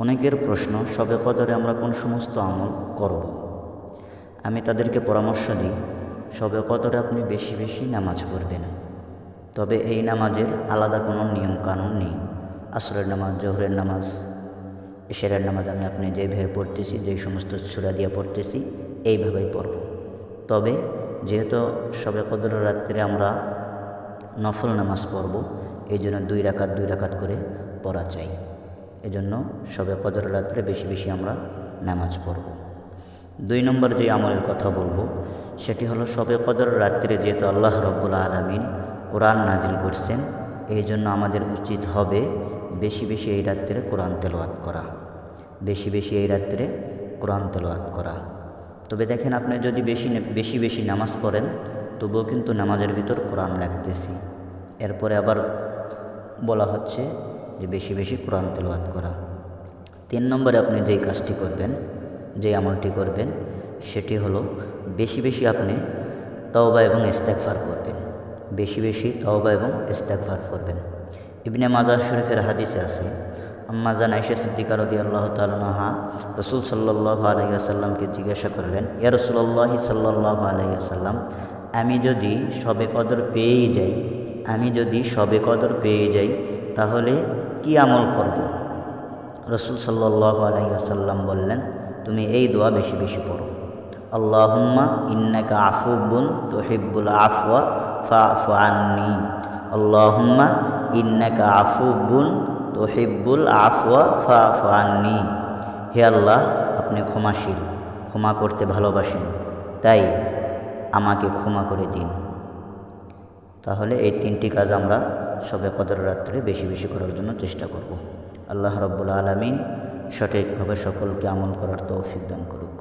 অনেকের প্রশ্ন, শবে কদরে আমরা কোন সমস্ত আমল করব। আমি তাদেরকে পরামর্শ দিই, শবে কদরে আপনি বেশি বেশি নামাজ পড়বেন। তবে এই নামাজের আলাদা কোনো নিয়ম কানুন নেই। আসরের নামাজ, জোহরের নামাজ, এশারের নামাজ আপনি যেভাবে পড়তেছি, যেই সমস্ত সূরা দিয়ে পড়তেছি, এইভাবেই পড়ব। তবে যেহেতু শবে কদরের রাত্রে আমরা নফল নামাজ পড়ব, এই জন্য 2 রাকাত করে পড়া চাই। এজন্য শবে কদরের রাত্রে বেশি বেশি আমরা নামাজ পড়ব। 2 নম্বর যে আমলের কথা বলবো সেটি হলো, শবে কদরের রাত্রে যেহেতু আল্লাহ রাব্বুল আলামিন কোরআন নাজিল করছেন, এই জন্য আমাদের উচিত হবে বেশি বেশি এই রাত্রে কোরআন তেলাওয়াত করা, এই রাত্রে কোরআন তেলাওয়াত করা। তবে দেখেন, আপনি যদি বেশি নামাজ পড়েন, তবুও কিন্তু নামাজের ভিতর কোরআন লাগতেছি। এরপরে আবার বলা হচ্ছে যে বেশি বেশি কোরআন তেলাওয়াত করা। 3 নম্বরে আপনি যেই কাজটি করবেন, যেই আমলটি করবেন, সেটি হলো বেশি বেশি আপনি তওবা এবং ইস্তেগফার করবেন। বেশি বেশি তওবা এবং ইস্তেগফার করবেন। ইবনে মাজাহ শরীফের হাদিসে আছে, আম্মা জান আয়েশা সিদ্দিকা রাদিয়াল্লাহু তাআলা আনহা রাসূল সাল্লাল্লাহু আলাইহি ওয়াসাল্লামকে জিজ্ঞাসা করলেন, ইয়া রাসূলুল্লাহ সাল্লাল্লাহু আলাইহি ওয়াসাল্লাম, আমি যদি শবে কদর পেয়ে যাই তাহলে কি আমল করব? রাসূল সাল্লাল্লাহু আলাইহি ওয়াসাল্লাম বললেন, তুমি এই দোয়া বেশি বেশি পড়ো, আল্লাহুম্মা ইন্নাকা আফুবুন তুহিব্বুল আফওয়া ফাআফু আন্নী। আল্লাহুম্মা ইন্নাকা আফুবুন তুহিব্বুল আফওয়া ফাআফু আন্নী। হে আল্লাহ, আপনি ক্ষমাশীল, ক্ষমা করতে ভালোবাসেন, তাই আমাকে ক্ষমা করে দিন। তাহলে এই 3টি কাজ আমরা শবে কদরের রাত্রে বেশি বেশি করার জন্য চেষ্টা করব। আল্লাহ রাব্বুল আলামিন সঠিকভাবে সকলকে আমল করার তৌফিক দান করুক।